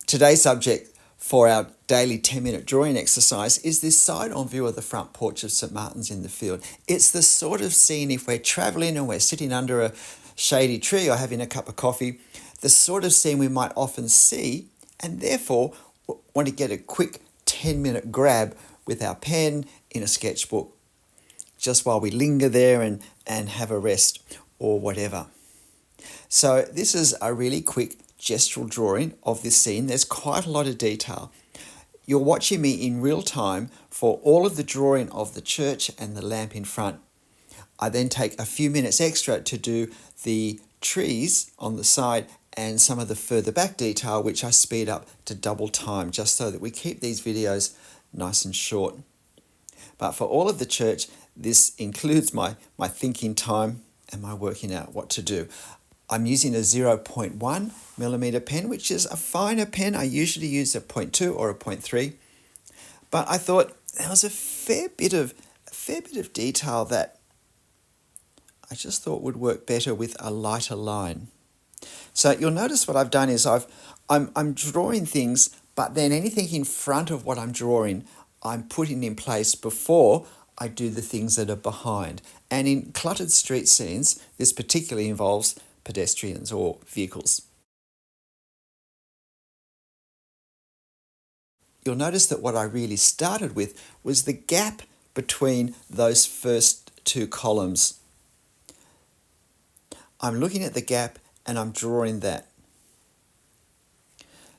Today's subject for our daily 10-minute drawing exercise is this side-on view of the front porch of St Martin's in the Field. It's the sort of scene, if we're travelling and we're sitting under a shady tree or having a cup of coffee, the sort of scene we might often see, and therefore want to get a quick 10-minute grab with our pen in a sketchbook just while we linger there and have a rest or whatever. So this is a really quick gestural drawing of this scene. There's quite a lot of detail. You're watching me in real time for all of the drawing of the church and the lamp in front. I then take a few minutes extra to do the trees on the side and some of the further back detail, which I speed up to double time just so that we keep these videos nice and short. But for all of the church, this includes my thinking time and my working out what to do. I'm using a 0.1 millimeter pen, which is a finer pen. I usually use a 0.2 or a 0.3. But I thought there was a fair bit of detail that I just thought would work better with a lighter line. So you'll notice what I've done is I'm drawing things, but then anything in front of what I'm drawing, I'm putting in place before I do the things that are behind. And in cluttered street scenes, this particularly involves pedestrians or vehicles. You'll notice that what I really started with was the gap between those first two columns. I'm looking at the gap and I'm drawing that.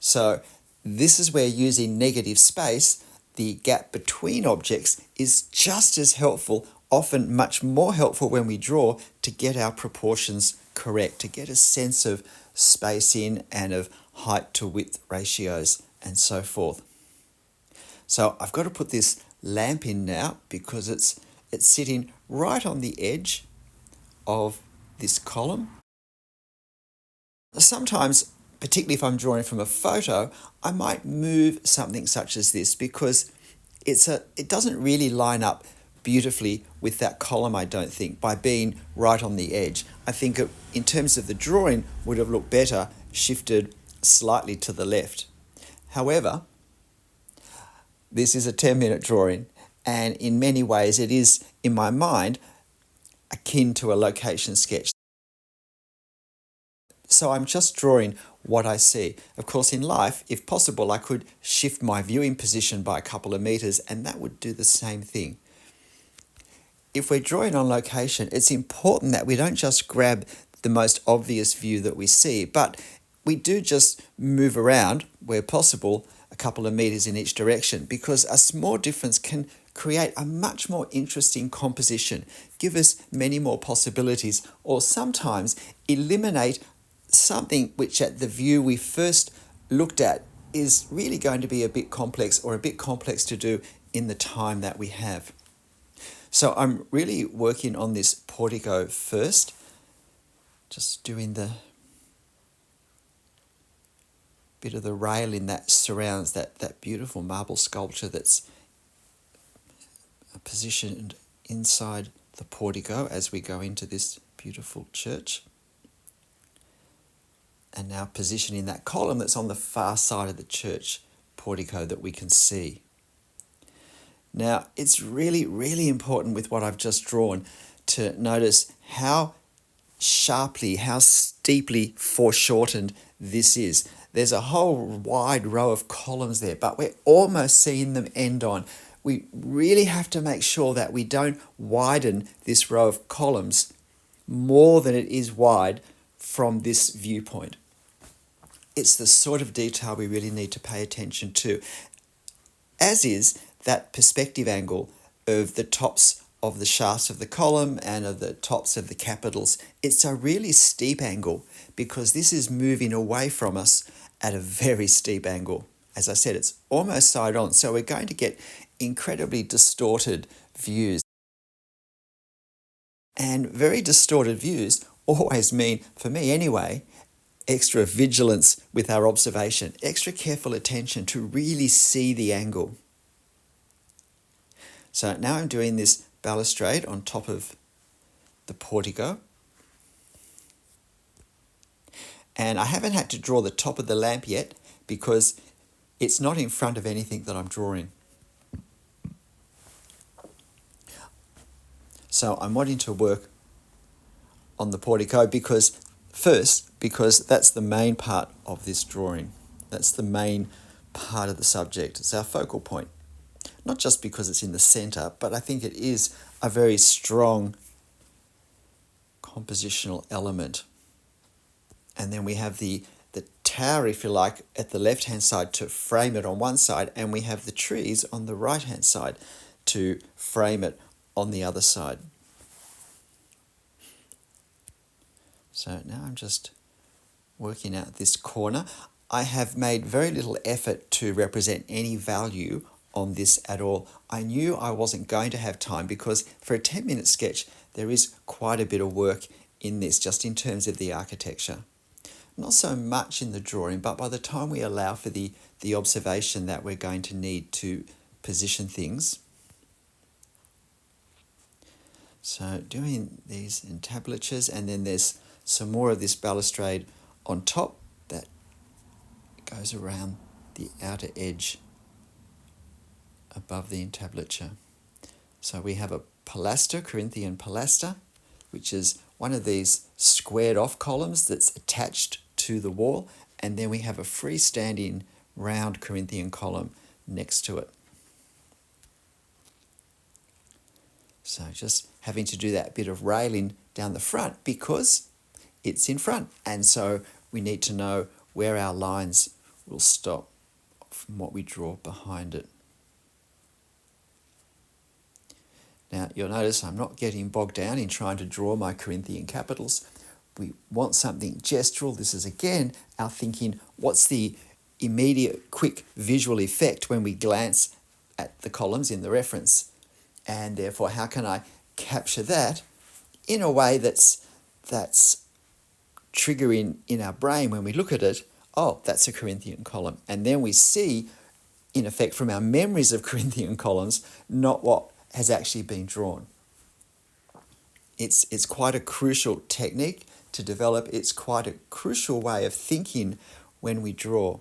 So this is where using negative space, the gap between objects, is just as helpful, often much more helpful when we draw, to get our proportions correct, to get a sense of spacing and of height to width ratios and so forth. So I've got to put this lamp in now because it's sitting right on the edge of this column. Sometimes, particularly if I'm drawing from a photo, I might move something such as this because it doesn't really line up beautifully with that column, I don't think, by being right on the edge. I think in terms of the drawing would have looked better shifted slightly to the left. However, this is a 10-minute drawing, and in many ways it is, in my mind, akin to a location sketch. So I'm just drawing what I see. Of course, in life, if possible, I could shift my viewing position by a couple of meters and that would do the same thing. If we're drawing on location, it's important that we don't just grab the most obvious view that we see, but we do just move around, where possible, a couple of meters in each direction, because a small difference can create a much more interesting composition, give us many more possibilities, or sometimes eliminate something which at the view we first looked at is really going to be a bit complex, or a bit complex to do in the time that we have. So I'm really working on this portico first, just doing the bit of the railing that surrounds that beautiful marble sculpture that's positioned inside the portico as we go into this beautiful church. And now positioning that column that's on the far side of the church portico that we can see. Now, it's really, really important with what I've just drawn to notice how sharply, how steeply foreshortened this is. There's a whole wide row of columns there, but we're almost seeing them end on. We really have to make sure that we don't widen this row of columns more than it is wide from this viewpoint. It's the sort of detail we really need to pay attention to, as is that perspective angle of the tops of the shafts of the column and of the tops of the capitals. It's a really steep angle because this is moving away from us at a very steep angle. As I said, it's almost side on, so we're going to get incredibly distorted views. And very distorted views always mean, for me anyway, extra vigilance with our observation, extra careful attention to really see the angle. So now I'm doing this balustrade on top of the portico. And I haven't had to draw the top of the lamp yet because it's not in front of anything that I'm drawing. So I'm wanting to work on the portico because that's the main part of this drawing. That's the main part of the subject. It's our focal point. Not just because it's in the center, but I think it is a very strong compositional element. And then we have the tower, if you like, at the left-hand side to frame it on one side, and we have the trees on the right-hand side to frame it on the other side. So now I'm just working out this corner. I have made very little effort to represent any value on this at all. I knew I wasn't going to have time because for a 10-minute sketch, there is quite a bit of work in this, just in terms of the architecture. Not so much in the drawing, but by the time we allow for the observation that we're going to need to position things. So doing these entablatures, and then there's some more of this balustrade on top that goes around the outer edge above the entablature. So we have a pilaster, Corinthian pilaster, which is one of these squared off columns that's attached to the wall, and then we have a freestanding round Corinthian column next to it. So just having to do that bit of railing down the front because it's in front, and so we need to know where our lines will stop from what we draw behind it. Now you'll notice I'm not getting bogged down in trying to draw my Corinthian capitals. We want something gestural. This is again our thinking, what's the immediate quick visual effect when we glance at the columns in the reference, and therefore how can I capture that in a way that's triggering in our brain when we look at it. Oh, that's a Corinthian column, and then we see in effect from our memories of Corinthian columns not what has actually been drawn. It's quite a crucial technique to develop. It's quite a crucial way of thinking when we draw.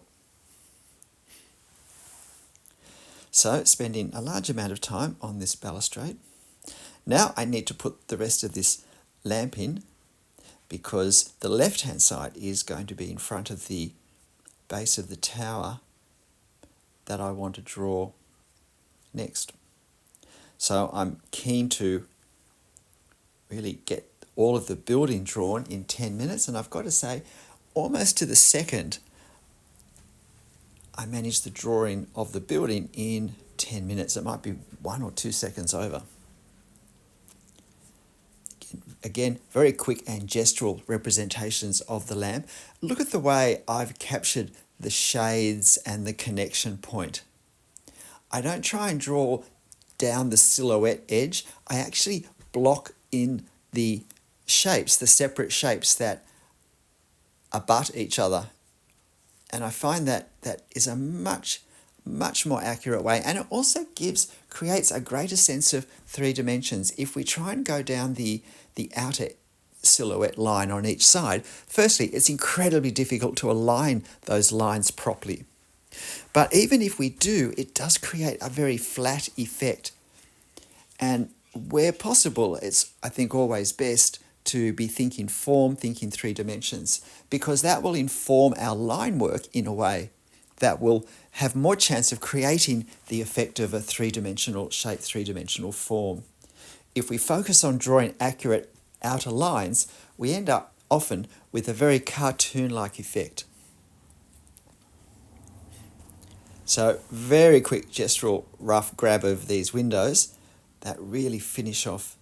So spending a large amount of time on this balustrade. Now I need to put the rest of this lamp in because the left-hand side is going to be in front of the base of the tower that I want to draw next. So I'm keen to really get all of the building drawn in 10 minutes, and I've got to say, almost to the second, I managed the drawing of the building in 10 minutes. It might be 1 or 2 seconds over. Again, very quick and gestural representations of the lamp. Look at the way I've captured the shades and the connection point. I don't try and draw down the silhouette edge. I actually block in the shapes, the separate shapes that abut each other. And I find that is a much more accurate way. And it also creates a greater sense of three dimensions. If we try and go down the outer silhouette line on each side, firstly, it's incredibly difficult to align those lines properly. But even if we do, it does create a very flat effect. And where possible, it's, I think, always best to be thinking form, thinking three dimensions, because that will inform our line work in a way that will have more chance of creating the effect of a three-dimensional shape, three-dimensional form. If we focus on drawing accurate outer lines, we end up often with a very cartoon-like effect. So very quick gestural rough grab of these windows that really finish off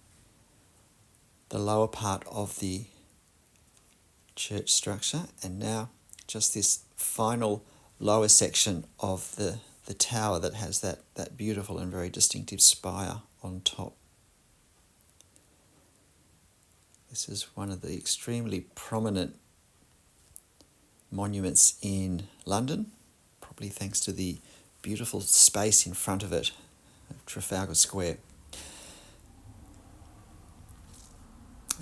the lower part of the church structure, and now just this final lower section of the tower that has that beautiful and very distinctive spire on top. This is one of the extremely prominent monuments in London, probably thanks to the beautiful space in front of it, Trafalgar Square.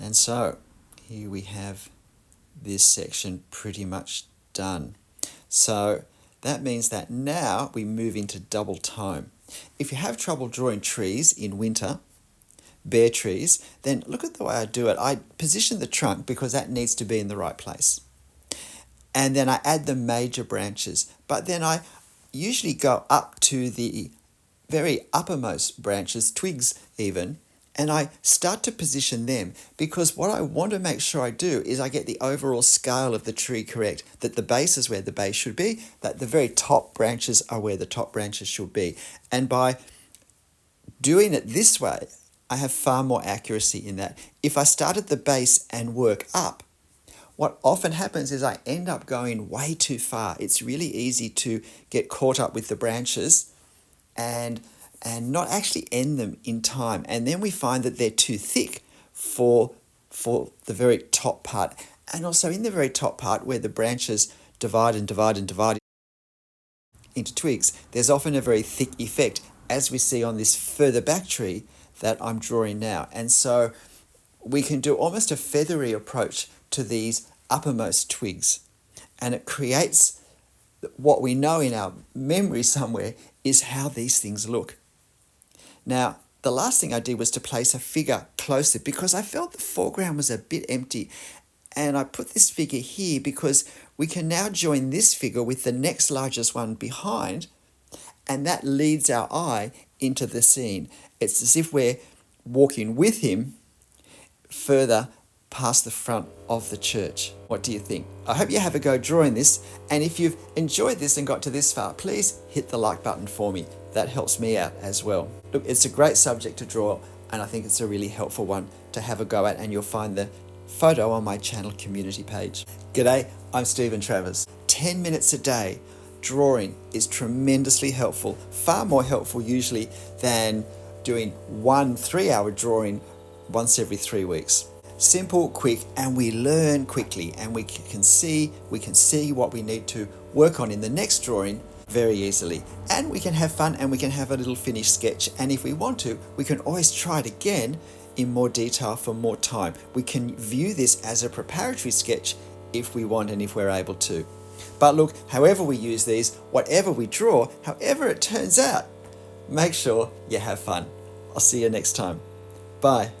And so here we have this section pretty much done. So That means that now we move into double tone. If you have trouble drawing trees in winter, bare trees, then look at the way I do it. I position the trunk because that needs to be in the right place. And then I add the major branches. But then I usually go up to the very uppermost branches, twigs even, and I start to position them because what I want to make sure I do is I get the overall scale of the tree correct, that the base is where the base should be, that the very top branches are where the top branches should be. And by doing it this way, I have far more accuracy in that. If I start at the base and work up, what often happens is I end up going way too far. It's really easy to get caught up with the branches and not actually end them in time. And then we find that they're too thick for the very top part. And also in the very top part where the branches divide and divide and divide into twigs, there's often a very thick effect, as we see on this further back tree that I'm drawing now. And so we can do almost a feathery approach to these uppermost twigs. And it creates what we know in our memory somewhere is how these things look. Now, the last thing I did was to place a figure closer because I felt the foreground was a bit empty. And I put this figure here because we can now join this figure with the next largest one behind, and that leads our eye into the scene. It's as if we're walking with him further past the front of the church. What do you think? I hope you have a go drawing this, and if you've enjoyed this and got to this far, please hit the like button for me. That helps me out as well. Look, it's a great subject to draw, and I think it's a really helpful one to have a go at, and you'll find the photo on my channel community page. G'day, I'm Stephen Travers. 10 minutes a day drawing is tremendously helpful, far more helpful usually than doing 1 3-hour drawing once every 3 weeks. Simple, quick, and we learn quickly, and we can see what we need to work on in the next drawing very easily. And we can have fun, and we can have a little finished sketch, and if we want to, we can always try it again in more detail for more time. We can view this as a preparatory sketch if we want and if we're able to. But look, however we use these, whatever we draw, however it turns out, make sure you have fun. I'll see you next time. Bye.